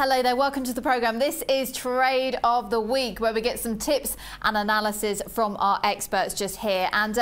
Hello there, welcome to the programme. This is Trade of the Week, where we get some tips and analysis from our experts just here. And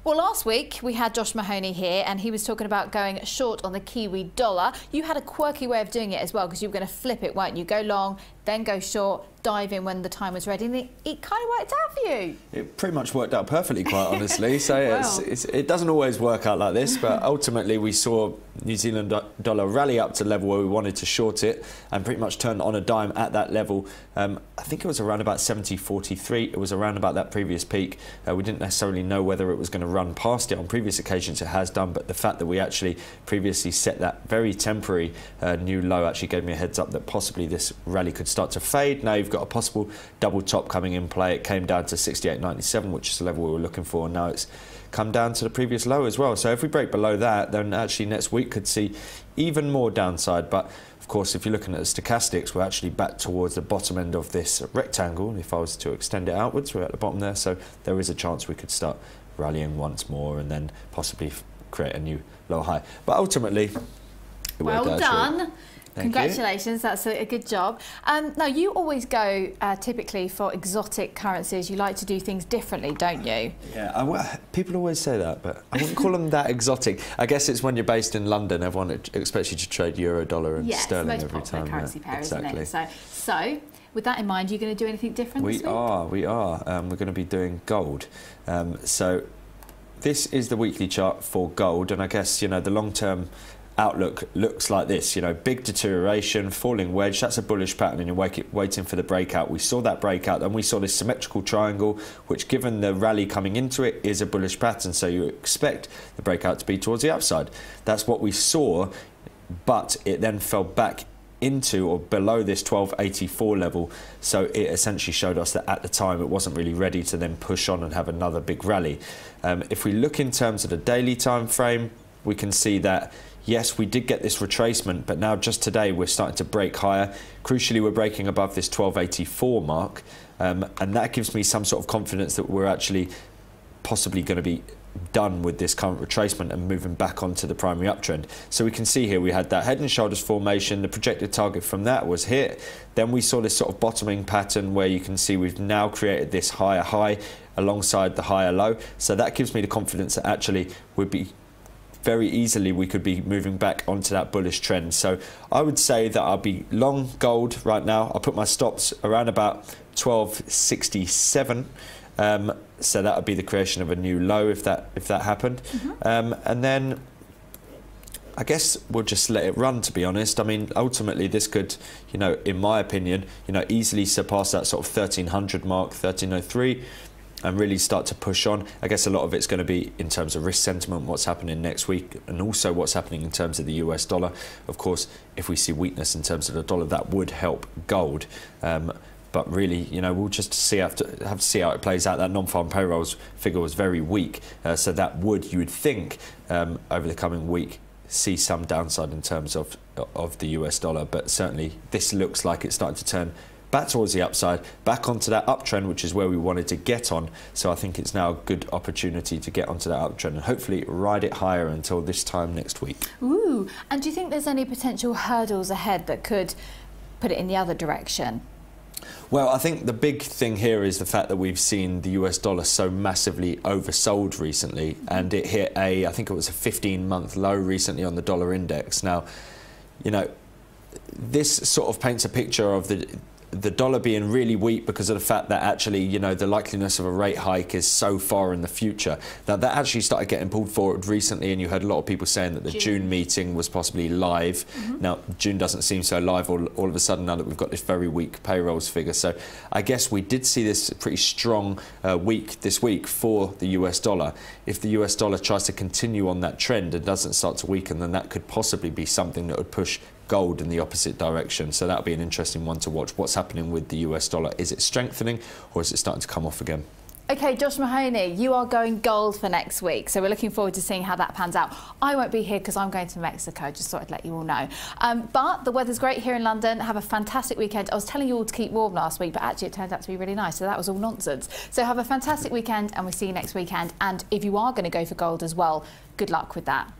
well, last week we had Josh Mahony here and he was talking about going short on the Kiwi dollar. You had a quirky way of doing it as well, because you were going to flip it, weren't you? Go long, then go short, dive in when the time was ready, and it kind of worked out for you. It pretty much worked out perfectly, quite honestly. So wow. It doesn't always work out like this, but ultimately we saw New Zealand dollar rally up to the level where we wanted to short it and pretty much turn on a dime at that level. I think it was around about 70.43. It was around about that previous peak. We didn't necessarily know whether it was going to run past it. On previous occasions it has done, but the fact that we actually previously set that very temporary new low actually gave me a heads up that possibly this rally could start to fade. Now you've got a possible double top coming in play. It came down to 68.97, which is the level we were looking for, and now it's come down to the previous low as well. So if we break below that, then actually next week could see even more downside. But of course, if you're looking at the stochastics, we're actually back towards the bottom end of this rectangle. If I was to extend it outwards, we're at the bottom there, so there is a chance we could start rallying once more and then possibly create a new lower high. But ultimately, well done. Congratulations, that's a good job. Now, you always go typically for exotic currencies. You like to do things differently, don't you? Yeah, people always say that, but I wouldn't call them that exotic. I guess it's when you're based in London, everyone expects you to trade euro, dollar and sterling every time. Yes, currency pair, exactly. Isn't it? So, with that in mind, you're going to do anything different this week? We are. We're going to be doing gold. So this is the weekly chart for gold, and I guess, you know, the long-term outlook looks like this, you know, big deterioration, falling wedge, that's a bullish pattern, and you're waiting for the breakout. We saw that breakout, and we saw this symmetrical triangle, which given the rally coming into it is a bullish pattern, so you expect the breakout to be towards the upside. That's what we saw, but it then fell back into or below this 1284 level, so it essentially showed us that at the time it wasn't really ready to then push on and have another big rally. If we look in terms of the daily time frame, we can see that yes, we did get this retracement, but now just today we're starting to break higher. Crucially, we're breaking above this 1284 mark, and that gives me some sort of confidence that we're actually possibly going to be done with this current retracement and moving back onto the primary uptrend. So we can see here we had that head and shoulders formation. The projected target from that was hit. Then we saw this sort of bottoming pattern where you can see we've now created this higher high alongside the higher low. So that gives me the confidence that actually we'd be very easily we could be moving back onto that bullish trend. So I would say that I'll be long gold right now. I'll put my stops around about 1267. So that would be the creation of a new low if that happened. And then I guess we'll just let it run, to be honest. I mean, ultimately this could, you know, in my opinion, you know, easily surpass that sort of 1300 mark, 1303. And really start to push on. I guess a lot of it's going to be in terms of risk sentiment, what's happening next week, and also what's happening in terms of the US dollar. Of course, if we see weakness in terms of the dollar, that would help gold. But really, you know, we'll just have to see how it plays out. That non-farm payrolls figure was very weak, so that would, you would think, over the coming week, see some downside in terms of the US dollar. But certainly, this looks like it's starting to turn back towards the upside, back onto that uptrend, which is where we wanted to get on. So I think it's now a good opportunity to get onto that uptrend and hopefully ride it higher until this time next week. Ooh, and do you think there's any potential hurdles ahead that could put it in the other direction? Well, I think the big thing here is the fact that we've seen the US dollar so massively oversold recently, and it hit I think it was a 15-month low recently on the dollar index. Now, you know, this sort of paints a picture of the dollar being really weak because of the fact that actually, you know, the likeliness of a rate hike is so far in the future. Now, that actually started getting pulled forward recently, and you heard a lot of people saying that the June meeting was possibly live. Now, June doesn't seem so live all of a sudden now that we've got this very weak payrolls figure. So I guess we did see this pretty strong week this week for the US dollar. If the US dollar tries to continue on that trend and doesn't start to weaken, then that could possibly be something that would push gold in the opposite direction. So that'll be an interesting one to watch. What's happening with the US dollar? Is it strengthening or is it starting to come off again? Okay, Josh Mahony, you are going gold for next week, so we're looking forward to seeing how that pans out. I won't be here because I'm going to Mexico, just thought I'd let you all know. But the weather's great here in London. Have a fantastic weekend. I was telling you all to keep warm last week, but actually it turned out to be really nice, so that was all nonsense. So have a fantastic weekend, and we'll see you next weekend. And if you are going to go for gold as well, good luck with that.